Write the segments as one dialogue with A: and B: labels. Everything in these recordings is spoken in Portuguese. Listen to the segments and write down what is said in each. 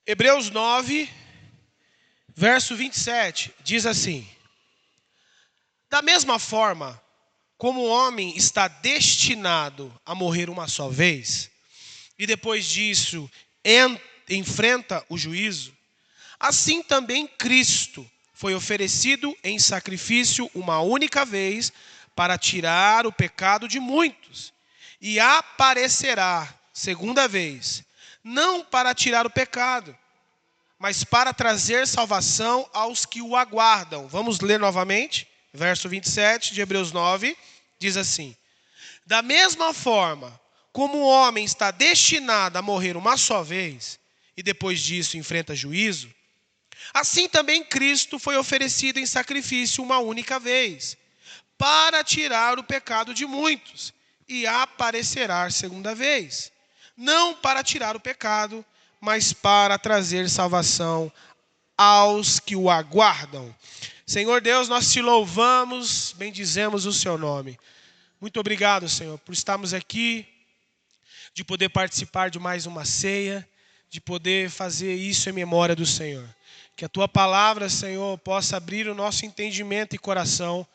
A: Hebreus 9, verso 27, diz assim: da mesma forma, como o homem está destinado a morrer uma só vez, e depois disso enfrenta o juízo, assim também Cristo foi oferecido em sacrifício uma única vez para tirar o pecado de muitos, e aparecerá segunda vez, não para tirar o pecado, mas para trazer salvação aos que o aguardam. Vamos ler novamente, verso 27 de Hebreus 9, diz assim: da mesma forma como o homem está destinado a morrer uma só vez, e depois disso enfrenta juízo, assim também Cristo foi oferecido em sacrifício uma única vez, para tirar o pecado de muitos, e aparecerá segunda vez, não para tirar o pecado, mas para trazer salvação aos que o aguardam. Senhor Deus, nós te louvamos, bendizemos o seu nome. Muito obrigado, Senhor, por estarmos aqui, de poder participar de mais uma ceia, de poder fazer isso em memória do Senhor. Que a tua palavra, Senhor, possa abrir o nosso entendimento e coração,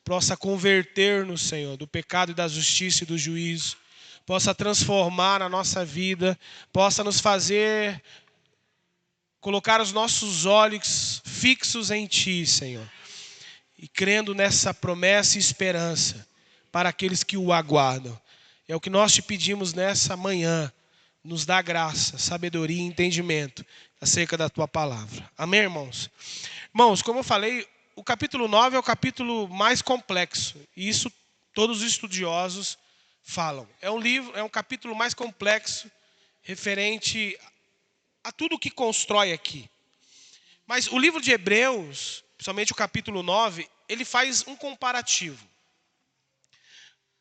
A: possa converter-nos, Senhor, do pecado e da justiça e do juízo, possa transformar a nossa vida, possa nos fazer colocar os nossos olhos fixos em Ti, Senhor, e crendo nessa promessa e esperança para aqueles que o aguardam. É o que nós te pedimos nessa manhã. Nos dá graça, sabedoria e entendimento acerca da tua palavra. Amém, irmãos? Irmãos, como eu falei, o capítulo 9 é o capítulo mais complexo. E isso todos os estudiosos falam. É um capítulo mais complexo, referente a tudo que constrói aqui. Mas o livro de Hebreus, principalmente o capítulo 9, ele faz um comparativo.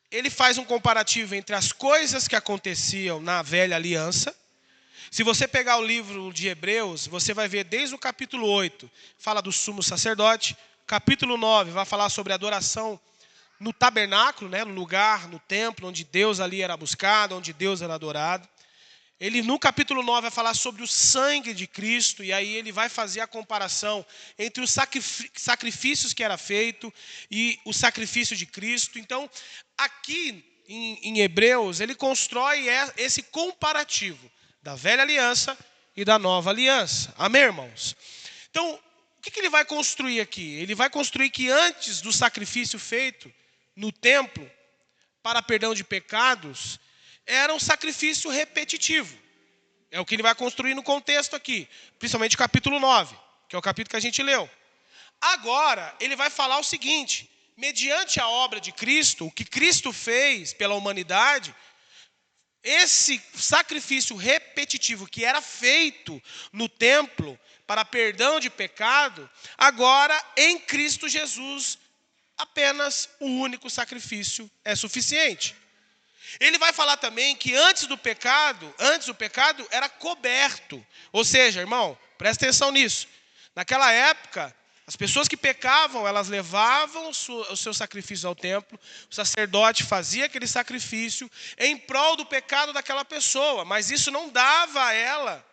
A: Ele faz um comparativo entre as coisas que aconteciam na velha aliança. Se você pegar o livro de Hebreus, você vai ver desde o capítulo 8, fala do sumo sacerdote. Capítulo 9 vai falar sobre a adoração no tabernáculo, né, no lugar, no templo, onde Deus ali era buscado, onde Deus era adorado. Ele no capítulo 9 vai falar sobre o sangue de Cristo, e aí ele vai fazer a comparação entre os sacrifícios que era feito e o sacrifício de Cristo. Então, aqui em Hebreus, ele constrói esse comparativo da velha aliança e da nova aliança. Amém, irmãos? Então, o que ele vai construir aqui? Ele vai construir que antes do sacrifício feito no templo para perdão de pecados, era um sacrifício repetitivo. É o que ele vai construir no contexto aqui, principalmente o capítulo 9, que é o capítulo que a gente leu. Agora, ele vai falar o seguinte: mediante a obra de Cristo, o que Cristo fez pela humanidade, esse sacrifício repetitivo que era feito no templo para perdão de pecado, agora em Cristo Jesus, apenas o único sacrifício é suficiente. Ele vai falar também que antes do pecado era coberto. Ou seja, irmão, presta atenção nisso. Naquela época, as pessoas que pecavam, elas levavam os seus sacrifícios ao templo. O sacerdote fazia aquele sacrifício em prol do pecado daquela pessoa. Mas isso não dava a ela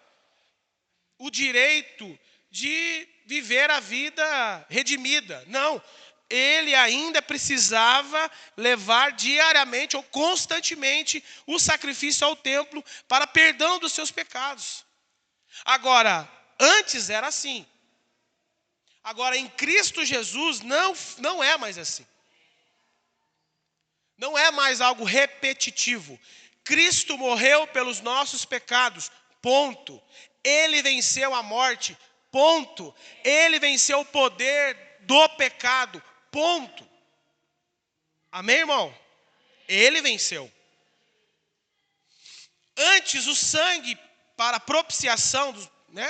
A: o direito de viver a vida redimida. Não. Ele ainda precisava levar diariamente ou constantemente o sacrifício ao templo para perdão dos seus pecados. Agora, antes era assim. Agora, em Cristo Jesus, não é mais assim. Não é mais algo repetitivo. Cristo morreu pelos nossos pecados, ponto. Ele venceu a morte, ponto. Ele venceu o poder do pecado, ponto. Amém, irmão? Ele venceu. Antes, o sangue para propiciação,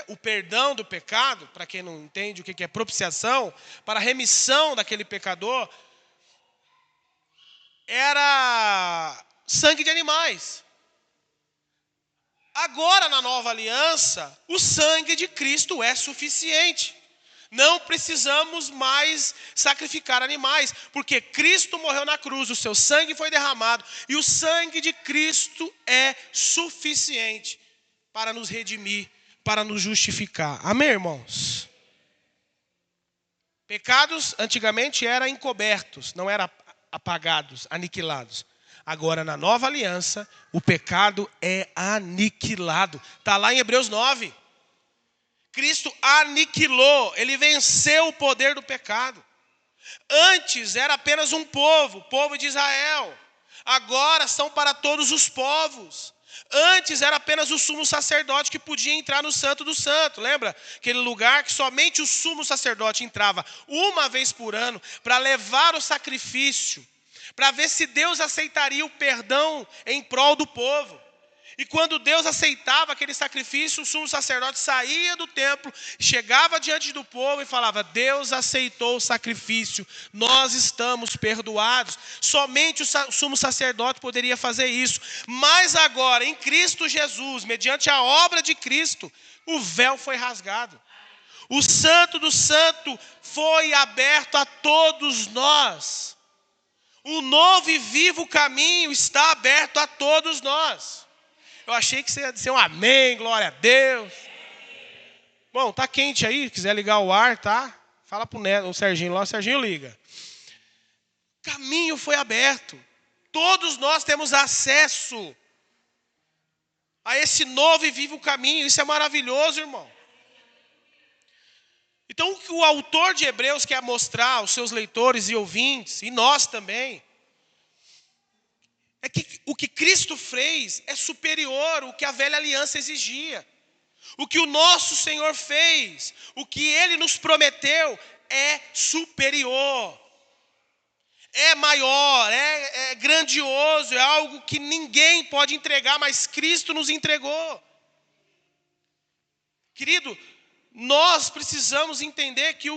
A: o perdão do pecado, para quem não entende o que é propiciação, para a remissão daquele pecador, era sangue de animais. Agora, na nova aliança, o sangue de Cristo é suficiente. Não precisamos mais sacrificar animais, porque Cristo morreu na cruz, o seu sangue foi derramado, e o sangue de Cristo é suficiente para nos redimir, para nos justificar. Amém, irmãos? Pecados antigamente eram encobertos, não eram apagados, aniquilados. Agora, na nova aliança, o pecado é aniquilado. Está lá em Hebreus 9. Cristo aniquilou, ele venceu o poder do pecado. Antes era apenas um povo, o povo de Israel. Agora são para todos os povos. Antes era apenas o sumo sacerdote que podia entrar no Santo do Santo. Lembra? Aquele lugar que somente o sumo sacerdote entrava uma vez por ano para levar o sacrifício, para ver se Deus aceitaria o perdão em prol do povo. E quando Deus aceitava aquele sacrifício, o sumo sacerdote saía do templo, chegava diante do povo e falava: Deus aceitou o sacrifício, nós estamos perdoados. Somente o sumo sacerdote poderia fazer isso. Mas agora, em Cristo Jesus, mediante a obra de Cristo, o véu foi rasgado. O Santo do Santo foi aberto a todos nós. O novo e vivo caminho está aberto a todos nós. Eu achei que você ia dizer um amém, glória a Deus. Bom, tá quente aí, quiser ligar o ar, tá? Fala pro Neto, o Serginho lá, o Serginho liga. O caminho foi aberto. Todos nós temos acesso a esse novo e vivo caminho. Isso é maravilhoso, irmão. Então, o que o autor de Hebreus quer mostrar aos seus leitores e ouvintes, e nós também, é que o que Cristo fez é superior ao que a velha aliança exigia. O que o nosso Senhor fez, o que Ele nos prometeu é superior. É maior, é grandioso, é algo que ninguém pode entregar, mas Cristo nos entregou. Querido, nós precisamos entender que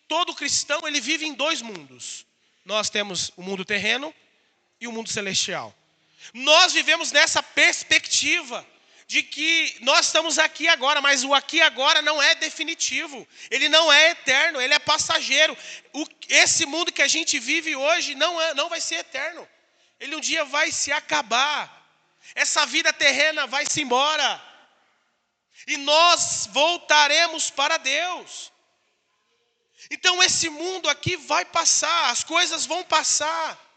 A: todo cristão ele vive em dois mundos. Nós temos o mundo terreno e o mundo celestial. Nós vivemos nessa perspectiva de que nós estamos aqui agora, mas o aqui agora não é definitivo. Ele não é eterno, ele é passageiro. Esse mundo que a gente vive hoje não vai ser eterno. Ele um dia vai se acabar. Essa vida terrena vai se embora. E nós voltaremos para Deus. Então esse mundo aqui vai passar, as coisas vão passar.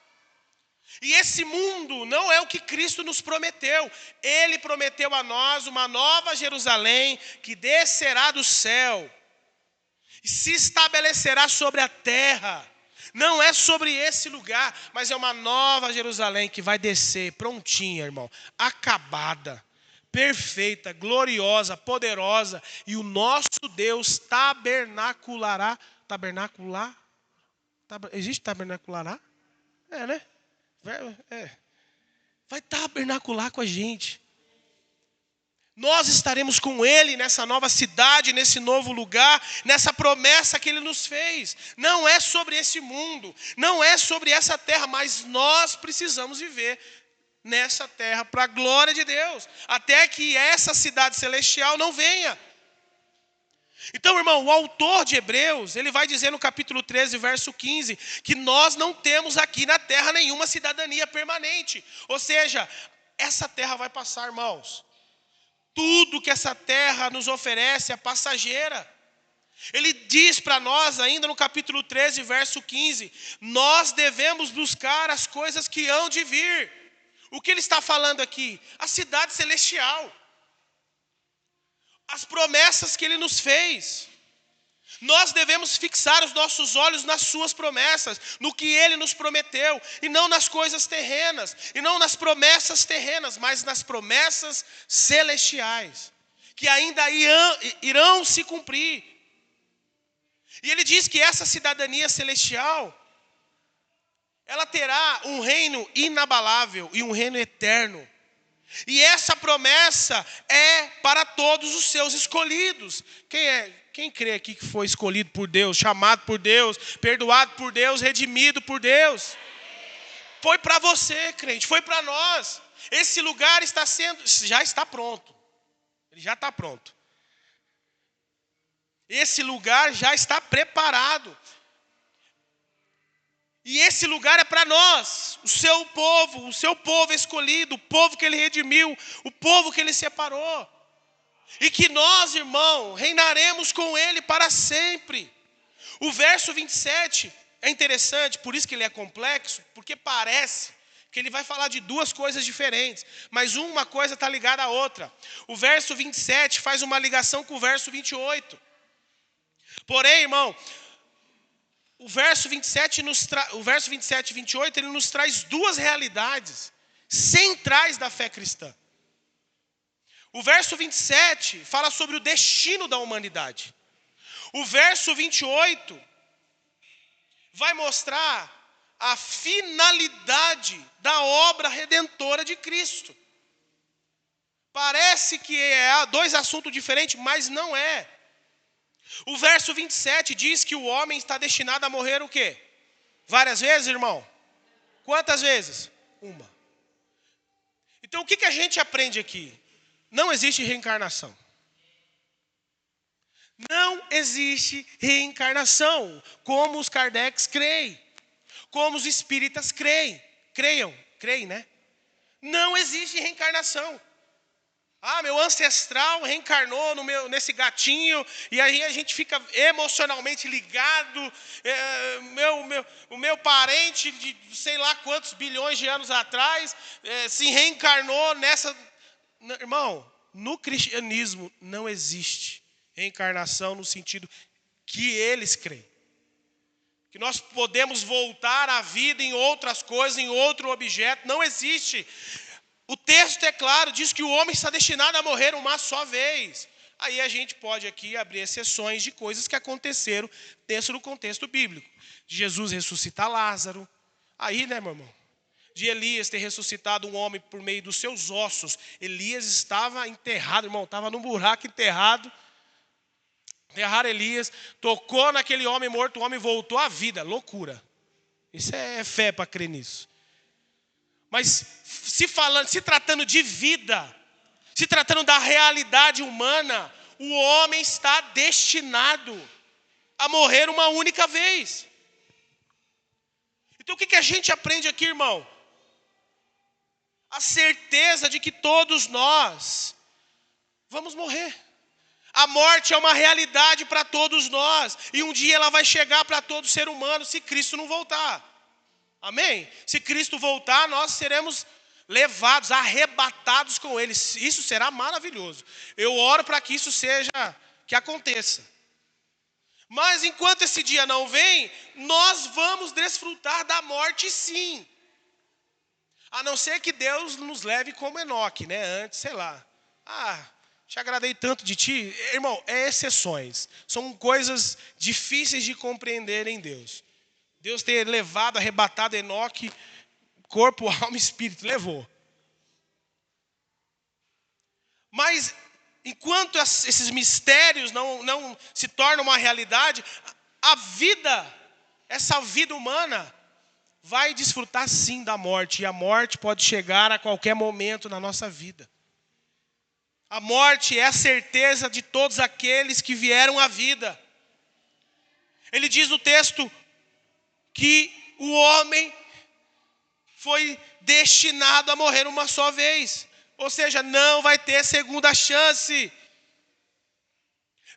A: E esse mundo não é o que Cristo nos prometeu. Ele prometeu a nós uma nova Jerusalém que descerá do céu e se estabelecerá sobre a terra. Não é sobre esse lugar, mas é uma nova Jerusalém que vai descer prontinha, irmão, acabada, perfeita, gloriosa, poderosa. E o nosso Deus tabernaculará. Existe tabernaculará? É, né? Vai tabernacular com a gente. Nós estaremos com Ele nessa nova cidade, nesse novo lugar, nessa promessa que Ele nos fez. Não é sobre esse mundo, não é sobre essa terra, mas nós precisamos viver nessa terra para a glória de Deus, até que essa cidade celestial não venha. Então, irmão, o autor de Hebreus, ele vai dizer no capítulo 13, verso 15, que nós não temos aqui na terra nenhuma cidadania permanente. Ou seja, essa terra vai passar, irmãos. Tudo que essa terra nos oferece é passageira. Ele diz para nós, ainda no capítulo 13, verso 15, nós devemos buscar as coisas que hão de vir. O que ele está falando aqui? A cidade celestial. As promessas que Ele nos fez. Nós devemos fixar os nossos olhos nas suas promessas, no que Ele nos prometeu, e não nas coisas terrenas, e não nas promessas terrenas, mas nas promessas celestiais, que ainda irão se cumprir. E Ele diz que essa cidadania celestial, ela terá um reino inabalável e um reino eterno. E essa promessa é para todos os seus escolhidos. Quem crê aqui que foi escolhido por Deus, chamado por Deus, perdoado por Deus, redimido por Deus? Foi para você, crente, foi para nós. Esse lugar já está pronto. Ele já está pronto. Esse lugar já está preparado. E esse lugar é para nós, o seu povo escolhido, o povo que Ele redimiu, o povo que Ele separou. E que nós, irmão, reinaremos com ele para sempre. O verso 27 é interessante, por isso que ele é complexo, porque parece que ele vai falar de duas coisas diferentes, mas uma coisa está ligada à outra. O verso 27 faz uma ligação com o verso 28. Porém, irmão, o verso 27 e 28, ele nos traz duas realidades centrais da fé cristã. O verso 27 fala sobre o destino da humanidade. O verso 28 vai mostrar a finalidade da obra redentora de Cristo. Parece que é dois assuntos diferentes, mas não é. O verso 27 diz que o homem está destinado a morrer o quê? Várias vezes, irmão? Quantas vezes? Uma. Então o que a gente aprende aqui? Não existe reencarnação. Não existe reencarnação, como os Kardec's creem, como os espíritas creem, né? Não existe reencarnação. Meu ancestral reencarnou nesse gatinho, e aí a gente fica emocionalmente ligado. O meu parente de sei lá quantos bilhões de anos atrás se reencarnou nessa... Irmão, no cristianismo não existe reencarnação no sentido que eles creem. Que nós podemos voltar à vida em outras coisas, em outro objeto. Não existe. O texto é claro, diz que o homem está destinado a morrer uma só vez. Aí a gente pode aqui abrir exceções de coisas que aconteceram dentro do contexto bíblico. De Jesus ressuscitar Lázaro. Aí, né, meu irmão? De Elias ter ressuscitado um homem por meio dos seus ossos. Elias estava enterrado, irmão, estava num buraco enterrado. Enterraram Elias, tocou naquele homem morto, o homem voltou à vida. Loucura. Isso é fé para crer nisso. Mas se tratando de vida, se tratando da realidade humana, o homem está destinado a morrer uma única vez. Então o que a gente aprende aqui, irmão? A certeza de que todos nós vamos morrer. A morte é uma realidade para todos nós. E um dia ela vai chegar para todo ser humano se Cristo não voltar. Amém? Se Cristo voltar, nós seremos levados, arrebatados com Ele. Isso será maravilhoso. Eu oro para que isso que aconteça. Mas enquanto esse dia não vem, nós vamos desfrutar da morte sim. A não ser que Deus nos leve como Enoque, né? Antes, sei lá. Te agradei tanto de ti. Irmão, exceções. São coisas difíceis de compreender em Deus. Deus ter levado, arrebatado Enoque, corpo, alma e espírito. Levou. Mas, enquanto esses mistérios não se tornam uma realidade, a vida, essa vida humana, vai desfrutar sim da morte. E a morte pode chegar a qualquer momento na nossa vida. A morte é a certeza de todos aqueles que vieram à vida. Ele diz no texto que o homem foi destinado a morrer uma só vez. Ou seja, não vai ter segunda chance.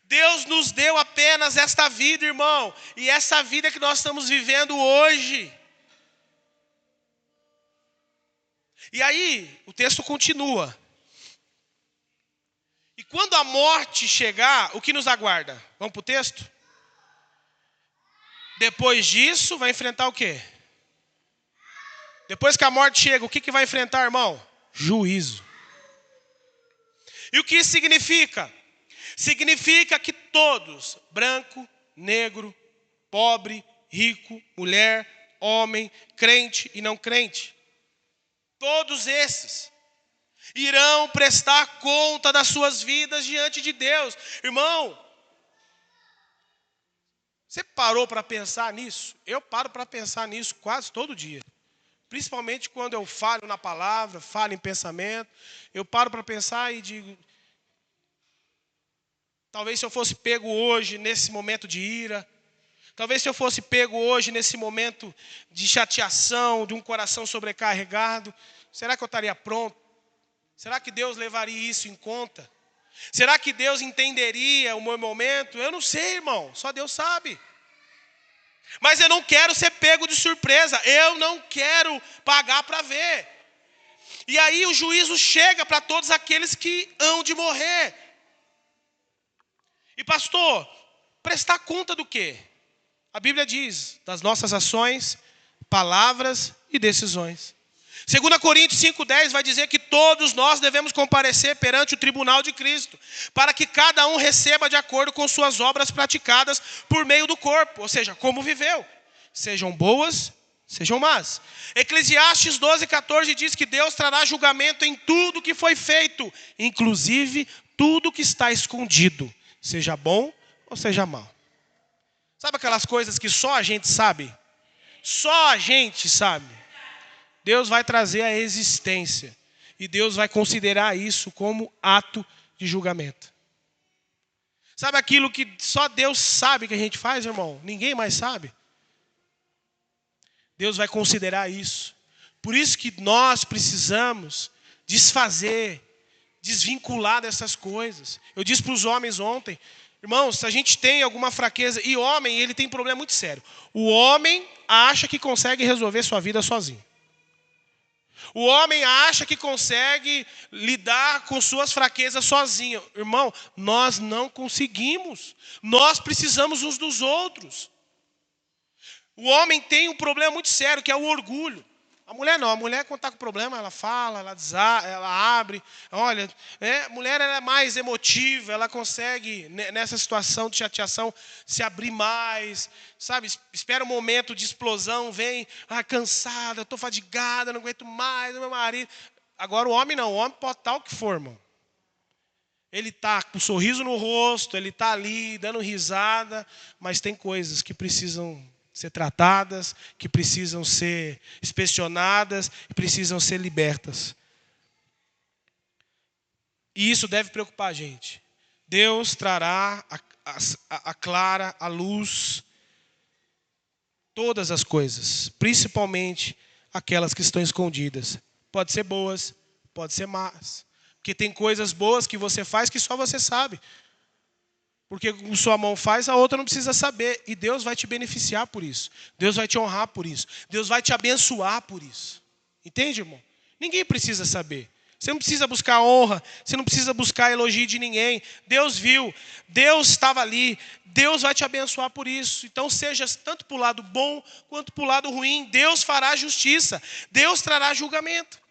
A: Deus nos deu apenas esta vida, irmão. E essa vida que nós estamos vivendo hoje. E aí, o texto continua. E quando a morte chegar, o que nos aguarda? Vamos para o texto? Depois disso, vai enfrentar o quê? Depois que a morte chega, o que vai enfrentar, irmão? Juízo. E o que isso significa? Significa que todos, branco, negro, pobre, rico, mulher, homem, crente e não crente, todos esses irão prestar conta das suas vidas diante de Deus. Irmão, você parou para pensar nisso? Eu paro para pensar nisso quase todo dia. Principalmente quando eu falo na palavra, falo em pensamento. Eu paro para pensar e digo... Talvez se eu fosse pego hoje nesse momento de ira. Talvez se eu fosse pego hoje nesse momento de chateação, de um coração sobrecarregado. Será que eu estaria pronto? Será que Deus levaria isso em conta? Será que Deus entenderia o meu momento? Eu não sei, irmão, só Deus sabe. Mas eu não quero ser pego de surpresa, eu não quero pagar para ver. E aí o juízo chega para todos aqueles que hão de morrer. E pastor, prestar conta do quê? A Bíblia diz, das nossas ações, palavras e decisões. 2 Coríntios 5,10 vai dizer que todos nós devemos comparecer perante o tribunal de Cristo, para que cada um receba de acordo com suas obras praticadas por meio do corpo, ou seja, como viveu, sejam boas, sejam más. Eclesiastes 12,14 diz que Deus trará julgamento em tudo que foi feito, inclusive tudo que está escondido, seja bom ou seja mal. Sabe aquelas coisas que só a gente sabe? Só a gente sabe. Deus vai trazer a existência. E Deus vai considerar isso como ato de julgamento. Sabe aquilo que só Deus sabe que a gente faz, irmão? Ninguém mais sabe. Deus vai considerar isso. Por isso que nós precisamos desfazer, desvincular dessas coisas. Eu disse para os homens ontem, irmãos, se a gente tem alguma fraqueza, e homem, ele tem um problema muito sério. O homem acha que consegue resolver sua vida sozinho. O homem acha que consegue lidar com suas fraquezas sozinho. Irmão, nós não conseguimos. Nós precisamos uns dos outros. O homem tem um problema muito sério, que é o orgulho. A mulher não. A mulher, quando está com problema, ela fala, ela abre. Olha, a mulher ela é mais emotiva, ela consegue, nessa situação de chateação, se abrir mais. Sabe, espera um momento de explosão, vem, cansada, estou fadigada, não aguento mais, meu marido. Agora o homem não, o homem pode estar o que for, irmão. Ele está com um sorriso no rosto, ele está ali, dando risada, mas tem coisas que precisam ser tratadas, que precisam ser inspecionadas, precisam ser libertas. E isso deve preocupar a gente. Deus trará a clara, a luz, todas as coisas, principalmente aquelas que estão escondidas. Pode ser boas, pode ser más. Porque tem coisas boas que você faz que só você sabe. Porque o sua mão faz, a outra não precisa saber. E Deus vai te beneficiar por isso. Deus vai te honrar por isso. Deus vai te abençoar por isso. Entende, irmão? Ninguém precisa saber. Você não precisa buscar honra. Você não precisa buscar elogio de ninguém. Deus viu. Deus estava ali. Deus vai te abençoar por isso. Então seja tanto para o lado bom quanto para o lado ruim. Deus fará justiça. Deus trará julgamento.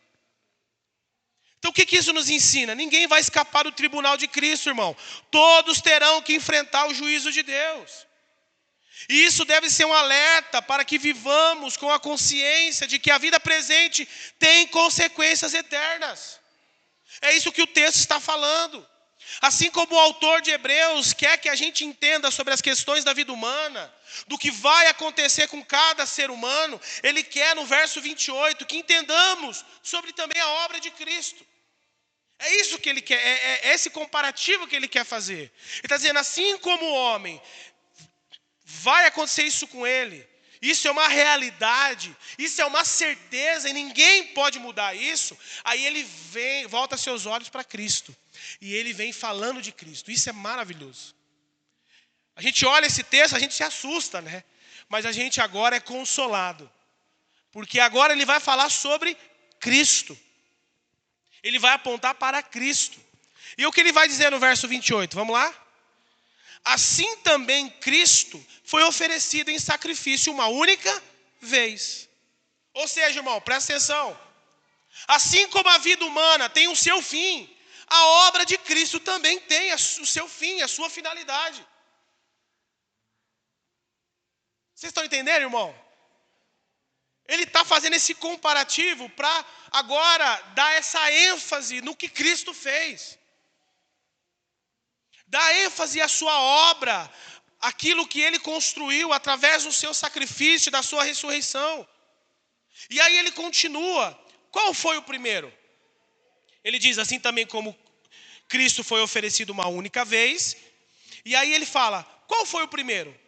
A: Então o que isso nos ensina? Ninguém vai escapar do tribunal de Cristo, irmão. Todos terão que enfrentar o juízo de Deus. E isso deve ser um alerta para que vivamos com a consciência de que a vida presente tem consequências eternas. É isso que o texto está falando. Assim como o autor de Hebreus quer que a gente entenda sobre as questões da vida humana, do que vai acontecer com cada ser humano, ele quer no verso 28 que entendamos sobre também a obra de Cristo. É isso que ele quer, é esse comparativo que ele quer fazer. Ele está dizendo, assim como o homem, vai acontecer isso com ele. Isso é uma realidade, isso é uma certeza e ninguém pode mudar isso. Aí ele vem, volta seus olhos para Cristo. E ele vem falando de Cristo. Isso é maravilhoso. A gente olha esse texto, a gente se assusta, né? Mas a gente agora é consolado. Porque agora ele vai falar sobre Cristo. Ele vai apontar para Cristo. E o que ele vai dizer no verso 28? Vamos lá? Assim também Cristo foi oferecido em sacrifício uma única vez. Ou seja, irmão, presta atenção. Assim como a vida humana tem o seu fim, a obra de Cristo também tem o seu fim, a sua finalidade. Vocês estão entendendo, irmão? Ele está fazendo esse comparativo para agora dar essa ênfase no que Cristo fez. Dá ênfase à sua obra, aquilo que ele construiu através do seu sacrifício, da sua ressurreição. E aí ele continua. Qual foi o primeiro? Ele diz assim também como Cristo foi oferecido uma única vez. E aí ele fala, qual foi o primeiro?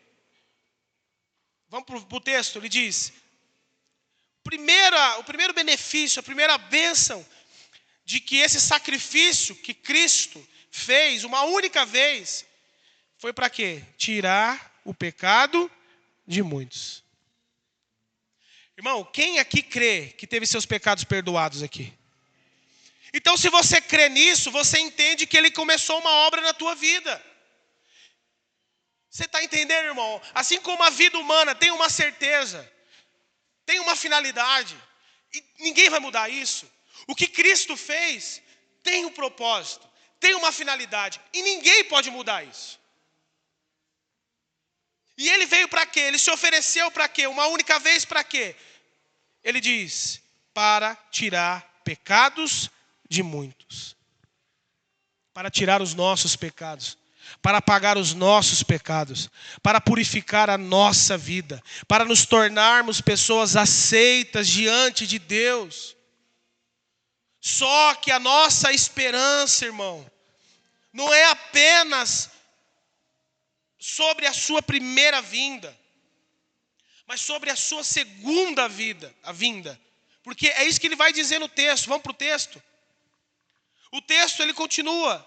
A: Vamos para o texto, ele diz, o primeiro benefício, a primeira bênção de que esse sacrifício que Cristo fez uma única vez foi para quê? Tirar o pecado de muitos. Irmão, quem aqui crê que teve seus pecados perdoados aqui? Então, se você crê nisso, você entende que ele começou uma obra na tua vida. Você está entendendo, irmão? Assim como a vida humana tem uma certeza, tem uma finalidade, e ninguém vai mudar isso. O que Cristo fez tem um propósito, tem uma finalidade, e ninguém pode mudar isso. E ele veio para quê? Ele se ofereceu para quê? Uma única vez para quê? Ele diz, para tirar pecados de muitos. Para tirar os nossos pecados. Para pagar os nossos pecados. Para purificar a nossa vida. Para nos tornarmos pessoas aceitas diante de Deus. Só que a nossa esperança, irmão, não é apenas sobre a sua primeira vinda, mas sobre a sua segunda vinda. Porque é isso que ele vai dizer no texto. Vamos para o texto. O texto ele continua.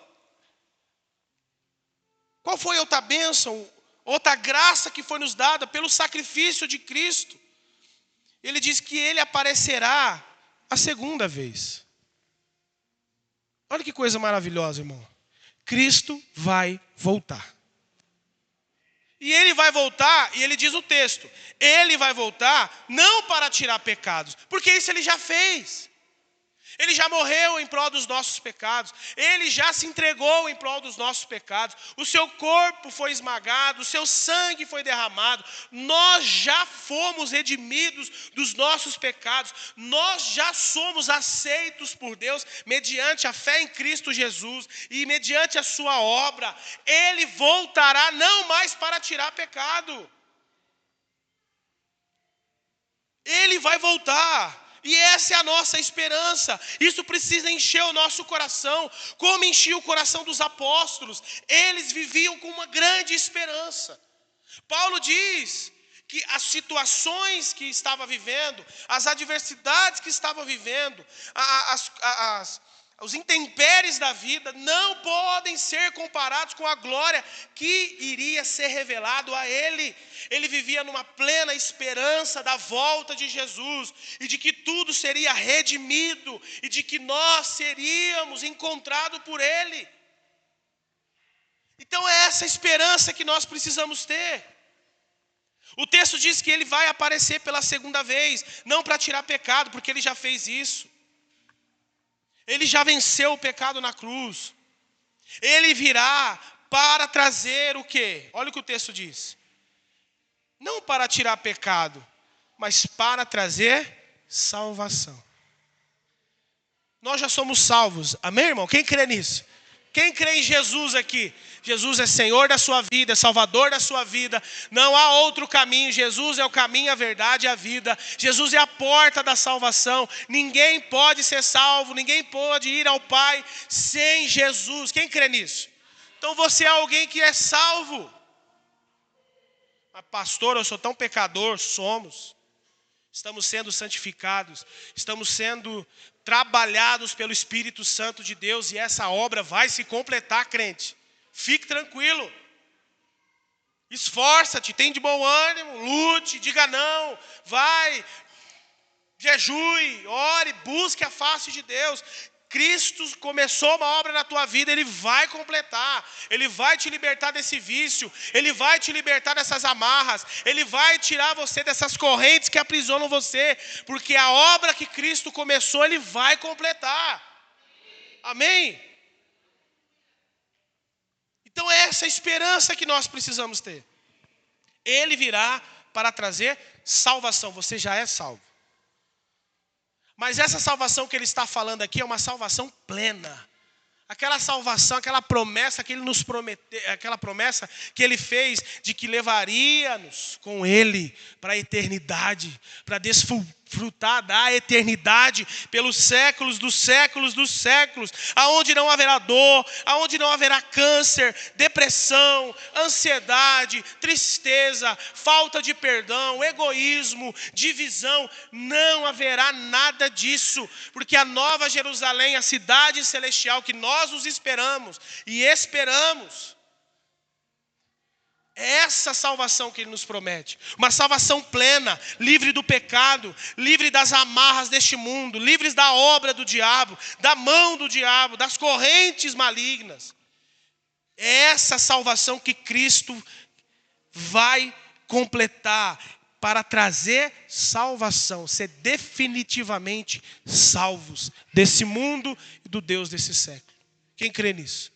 A: Qual foi a outra bênção, outra graça que foi nos dada pelo sacrifício de Cristo? Ele diz que ele aparecerá a segunda vez. Olha que coisa maravilhosa, irmão. Cristo vai voltar. E ele vai voltar, e ele diz no texto, ele vai voltar não para tirar pecados, porque isso ele já fez. Ele já morreu em prol dos nossos pecados. Ele já se entregou em prol dos nossos pecados. O seu corpo foi esmagado, o seu sangue foi derramado. Nós já fomos redimidos dos nossos pecados. Nós já somos aceitos por Deus mediante a fé em Cristo Jesus e mediante a sua obra. Ele voltará não mais para tirar pecado. Ele vai voltar. E essa é a nossa esperança. Isso precisa encher o nosso coração, como enchia o coração dos apóstolos. Eles viviam com uma grande esperança. Paulo diz que as situações que estava vivendo, as adversidades que estava vivendo, os intempéries da vida não podem ser comparados com a glória que iria ser revelado a ele. Ele vivia numa plena esperança da volta de Jesus e de que tudo seria redimido e de que nós seríamos encontrados por ele. Então é essa esperança que nós precisamos ter. O texto diz que ele vai aparecer pela segunda vez, não para tirar pecado, porque ele já fez isso. Ele já venceu o pecado na cruz. Ele virá para trazer o quê? Olha o que o texto diz. Não para tirar pecado, mas para trazer salvação. Nós já somos salvos. Amém, irmão? Quem crê nisso? Quem crê em Jesus aqui? Jesus é Senhor da sua vida, é Salvador da sua vida. Não há outro caminho. Jesus é o caminho, a verdade e a vida. Jesus é a porta da salvação. Ninguém pode ser salvo, ninguém pode ir ao Pai sem Jesus. Quem crê nisso? Então você é alguém que é salvo. Mas pastor, eu sou tão pecador. Somos. Estamos sendo santificados. Estamos sendo trabalhados pelo Espírito Santo de Deus. E essa obra vai se completar, crente. Fique tranquilo. Esforça-te, tem de bom ânimo, lute, diga não, vai, jejue, ore, busque a face de Deus. Cristo começou uma obra na tua vida, Ele vai completar. Ele vai te libertar desse vício, Ele vai te libertar dessas amarras, Ele vai tirar você dessas correntes que aprisionam você, porque a obra que Cristo começou, Ele vai completar. Amém? Então é essa esperança que nós precisamos ter. Ele virá para trazer salvação. Você já é salvo. Mas essa salvação que ele está falando aqui é uma salvação plena. Aquela salvação, aquela promessa que ele nos prometeu, aquela promessa que ele fez de que levaria-nos com ele para a eternidade, para desfrutar da eternidade pelos séculos dos séculos dos séculos, aonde não haverá dor, aonde não haverá câncer, depressão, ansiedade, tristeza, falta de perdão, egoísmo, divisão. Não haverá nada disso, porque a Nova Jerusalém, a cidade celestial que nós nos esperamos e esperamos, é essa salvação que Ele nos promete. Uma salvação plena, livre do pecado, livre das amarras deste mundo, livres da obra do diabo, da mão do diabo, das correntes malignas. É essa salvação que Cristo vai completar para trazer salvação, ser definitivamente salvos desse mundo e do Deus desse século. Quem crê nisso?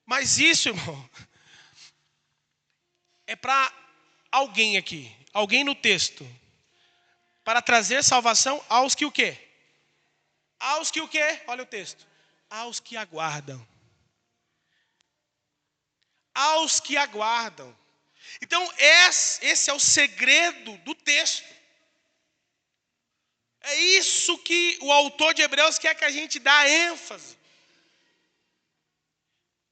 A: Mas isso, irmão, é para alguém aqui, alguém no texto, para trazer salvação aos que o quê? Aos que o quê? Olha o texto. Aos que aguardam. Aos que aguardam. Então esse é o segredo do texto. É isso que o autor de Hebreus quer que a gente dê ênfase.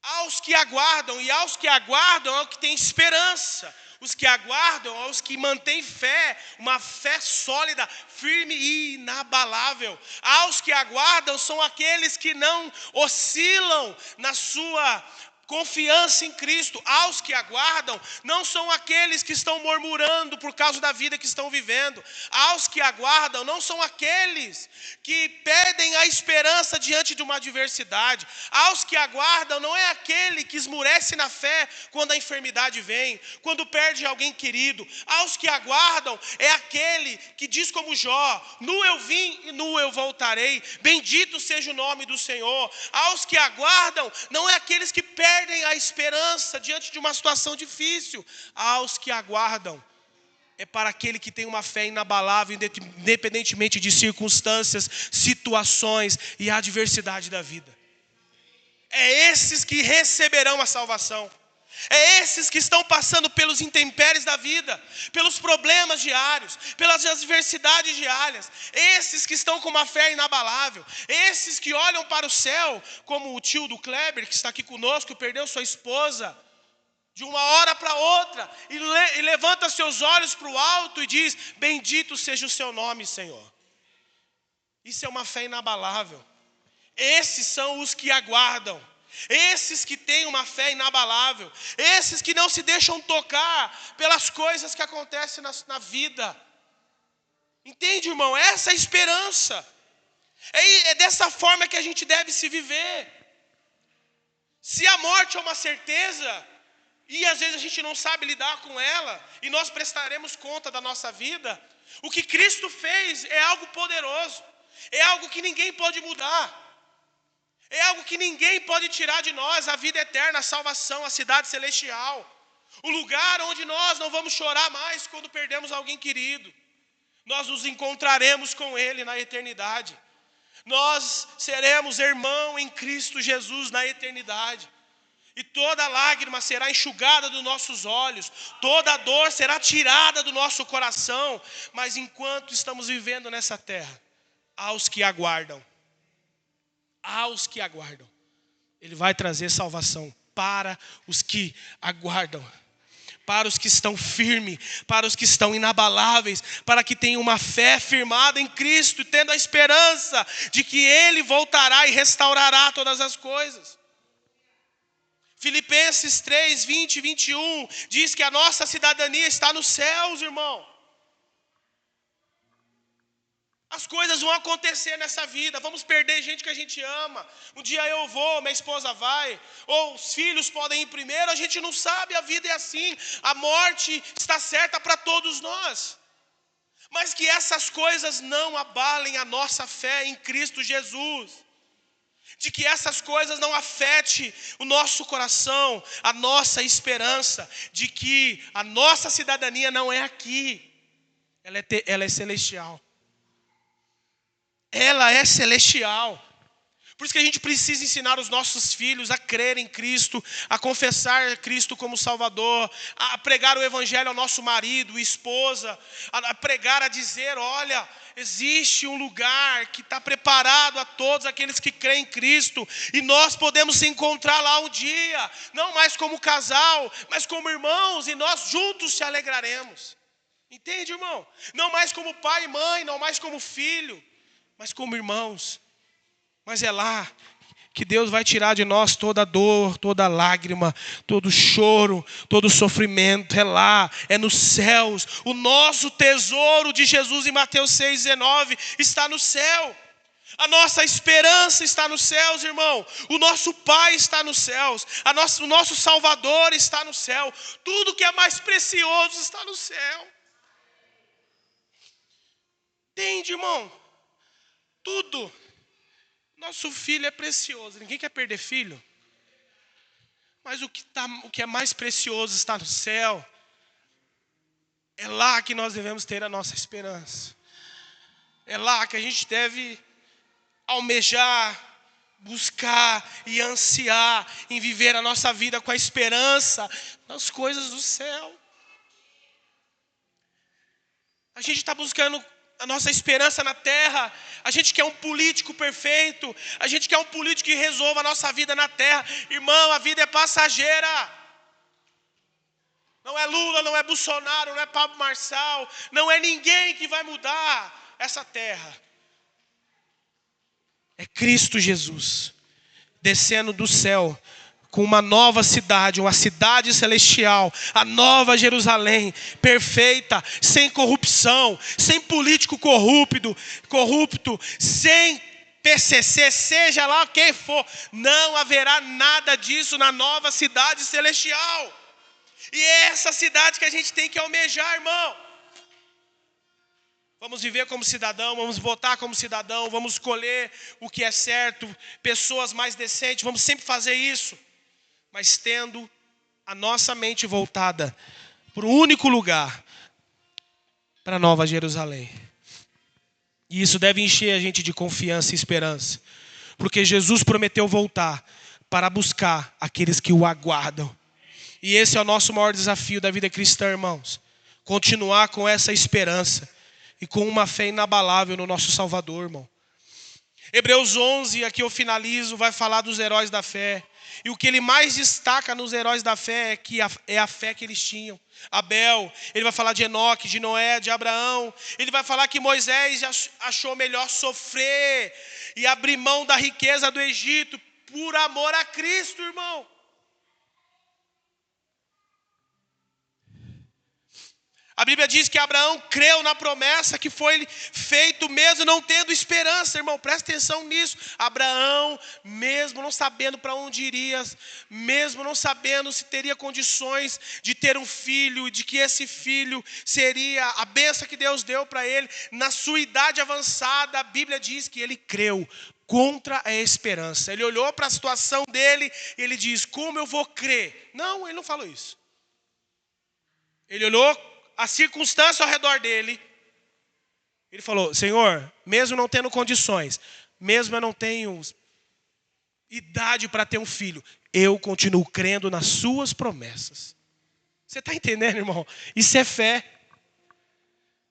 A: Aos que aguardam, e aos que aguardam é o que tem esperança. Os que aguardam é os que mantêm fé, uma fé sólida, firme e inabalável. Aos que aguardam são aqueles que não oscilam na sua confiança em Cristo. Aos que aguardam não são aqueles que estão murmurando por causa da vida que estão vivendo. Aos que aguardam não são aqueles que perdem a esperança diante de uma adversidade. Aos que aguardam não é aquele que esmurece na fé quando a enfermidade vem, quando perde alguém querido. Aos que aguardam é aquele que diz como Jó: nu eu vim e nu eu voltarei, bendito seja o nome do Senhor. Aos que aguardam não é aqueles que perdem a esperança diante de uma situação difícil. Aos que aguardam é para aquele que tem uma fé inabalável, independentemente de circunstâncias, situações e adversidade da vida. É esses que receberão a salvação. É esses que estão passando pelos intempéries da vida, pelos problemas diários, pelas adversidades diárias. Esses que estão com uma fé inabalável. Esses que olham para o céu, como o tio do Kleber, que está aqui conosco, perdeu sua esposa de uma hora para outra, e levanta seus olhos para o alto e diz: bendito seja o seu nome, Senhor. Isso é uma fé inabalável. Esses são os que aguardam. Esses que têm uma fé inabalável. Esses que não se deixam tocar pelas coisas que acontecem na vida. Entende, irmão? Essa é a esperança. É dessa forma que a gente deve se viver. Se a morte é uma certeza, e às vezes a gente não sabe lidar com ela, e nós prestaremos conta da nossa vida, o que Cristo fez é algo poderoso. É algo que ninguém pode mudar. É algo que ninguém pode tirar de nós: a vida eterna, a salvação, a cidade celestial. O lugar onde nós não vamos chorar mais quando perdemos alguém querido. Nós nos encontraremos com Ele na eternidade. Nós seremos irmão em Cristo Jesus na eternidade. E toda lágrima será enxugada dos nossos olhos. Toda dor será tirada do nosso coração. Mas enquanto estamos vivendo nessa terra, aos que aguardam, Ele vai trazer salvação para os que aguardam, para os que estão firmes, para os que estão inabaláveis, para que tenham uma fé firmada em Cristo, tendo a esperança de que Ele voltará e restaurará todas as coisas. Filipenses 3, 20 e 21 diz que a nossa cidadania está nos céus, irmão. As coisas vão acontecer nessa vida, vamos perder gente que a gente ama. Um dia eu vou, minha esposa vai, ou os filhos podem ir primeiro, a gente não sabe, a vida é assim. A morte está certa para todos nós. Mas que essas coisas não abalem a nossa fé em Cristo Jesus. De que essas coisas não afetem o nosso coração, a nossa esperança, de que a nossa cidadania não é aqui, ela é celestial. Ela é celestial. Por isso que a gente precisa ensinar os nossos filhos a crer em Cristo, a confessar Cristo como Salvador, a pregar o Evangelho ao nosso marido, esposa, a pregar, a dizer, olha, existe um lugar que está preparado a todos aqueles que creem em Cristo, e nós podemos se encontrar lá um dia, não mais como casal, mas como irmãos, e nós juntos se alegraremos. Entende, irmão? Não mais como pai e mãe, não mais como filho, mas como irmãos. Mas é lá que Deus vai tirar de nós toda dor, toda lágrima, todo choro, todo sofrimento. É lá, é nos céus. O nosso tesouro de Jesus em Mateus 6,19 está no céu. A nossa esperança está nos céus, irmão. O nosso Pai está nos céus. O nosso Salvador está no céu. Tudo que é mais precioso está no céu. Entende, irmão? Tudo. Nosso filho é precioso. Ninguém quer perder filho. Mas o que é mais precioso está no céu. É lá que nós devemos ter a nossa esperança. É lá que a gente deve almejar, buscar e ansiar em viver a nossa vida com a esperança nas coisas do céu. A gente está buscando a nossa esperança na terra. A gente quer um político perfeito. A gente quer um político que resolva a nossa vida na terra. Irmão, a vida é passageira. Não é Lula, não é Bolsonaro, não é Pablo Marçal. Não é ninguém que vai mudar essa terra. É Cristo Jesus descendo do céu com uma nova cidade, uma cidade celestial, a nova Jerusalém, perfeita, sem corrupção, sem político corrupto, sem PCC, seja lá quem for. Não haverá nada disso na nova cidade celestial. E é essa cidade que a gente tem que almejar, irmão. Vamos viver como cidadão, vamos votar como cidadão, vamos escolher o que é certo, pessoas mais decentes, vamos sempre fazer isso. Mas tendo a nossa mente voltada para o único lugar, para a Nova Jerusalém. E isso deve encher a gente de confiança e esperança. Porque Jesus prometeu voltar para buscar aqueles que o aguardam. E esse é o nosso maior desafio da vida cristã, irmãos. Continuar com essa esperança e com uma fé inabalável no nosso Salvador, irmão. Hebreus 11, aqui eu finalizo, vai falar dos heróis da fé. E o que ele mais destaca nos heróis da fé é a fé que eles tinham. Abel, ele vai falar de Enoque, de Noé, de Abraão. Ele vai falar que Moisés achou melhor sofrer e abrir mão da riqueza do Egito por amor a Cristo, irmão. A Bíblia diz que Abraão creu na promessa que foi feito mesmo não tendo esperança, irmão. Presta atenção nisso. Abraão, mesmo não sabendo para onde iria, mesmo não sabendo se teria condições de ter um filho, de que esse filho seria a bênção que Deus deu para ele, na sua idade avançada, a Bíblia diz que ele creu contra a esperança. Ele olhou para a situação dele e ele diz, como eu vou crer? Não, ele não falou isso. Ele olhou a circunstância ao redor dele. Ele falou, Senhor, mesmo não tendo condições, mesmo eu não tenho idade para ter um filho, eu continuo crendo nas suas promessas. Você está entendendo, irmão? Isso é fé.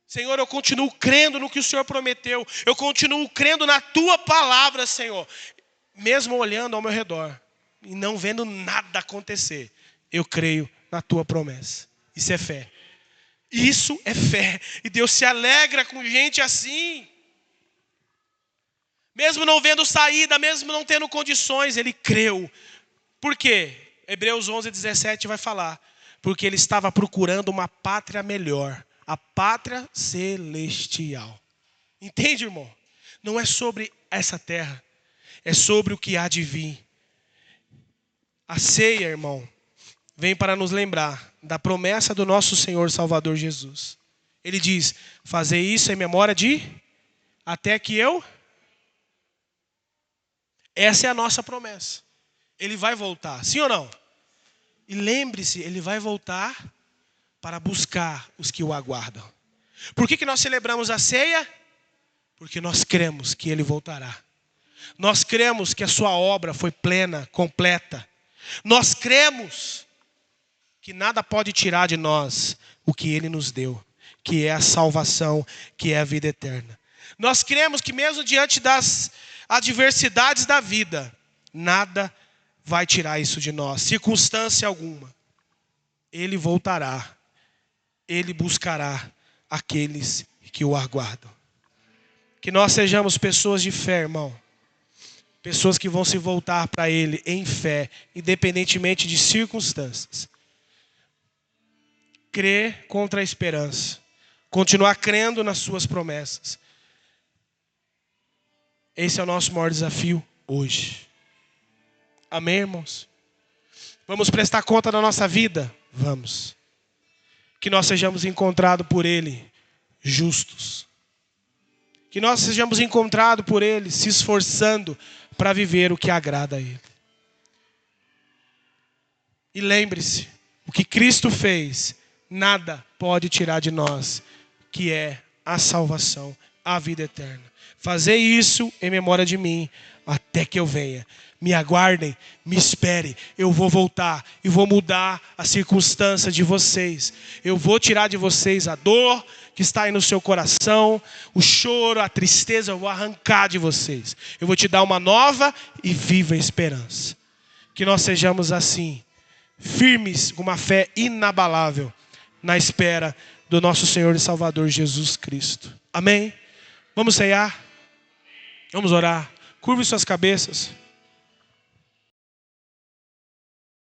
A: Senhor, eu continuo crendo no que o Senhor prometeu. Eu continuo crendo na tua palavra, Senhor. Mesmo olhando ao meu redor e não vendo nada acontecer, eu creio na tua promessa. Isso é fé. Isso é fé. E Deus se alegra com gente assim. Mesmo não vendo saída, mesmo não tendo condições, ele creu. Por quê? Hebreus 11:17 vai falar. Porque ele estava procurando uma pátria melhor. A pátria celestial. Entende, irmão? Não é sobre essa terra. É sobre o que há de vir. A ceia, irmão, vem para nos lembrar da promessa do nosso Senhor Salvador Jesus. Ele diz, fazer isso em memória de até que eu... Essa é a nossa promessa. Ele vai voltar, sim ou não? E lembre-se, ele vai voltar para buscar os que o aguardam. Por que nós celebramos a ceia? Porque nós cremos que ele voltará. Nós cremos que a sua obra foi plena, completa. Nós cremos que nada pode tirar de nós o que Ele nos deu, que é a salvação, que é a vida eterna. Nós cremos que mesmo diante das adversidades da vida, nada vai tirar isso de nós, circunstância alguma. Ele voltará, Ele buscará aqueles que o aguardam. Que nós sejamos pessoas de fé, irmão. Pessoas que vão se voltar para Ele em fé, independentemente de circunstâncias. Crer contra a esperança. Continuar crendo nas suas promessas. Esse é o nosso maior desafio hoje. Amém, irmãos? Vamos prestar conta da nossa vida? Vamos. Que nós sejamos encontrados por Ele justos. Que nós sejamos encontrados por Ele se esforçando para viver o que agrada a Ele. E lembre-se, o que Cristo fez, nada pode tirar de nós, que é a salvação, a vida eterna. Fazei isso em memória de mim, até que eu venha. Me aguardem, me esperem. Eu vou voltar e vou mudar a circunstância de vocês. Eu vou tirar de vocês a dor que está aí no seu coração, o choro, a tristeza, eu vou arrancar de vocês. Eu vou te dar uma nova e viva esperança. Que nós sejamos assim, firmes, com uma fé inabalável, na espera do nosso Senhor e Salvador Jesus Cristo. Amém? Vamos ceiar? Vamos orar. Curve suas cabeças.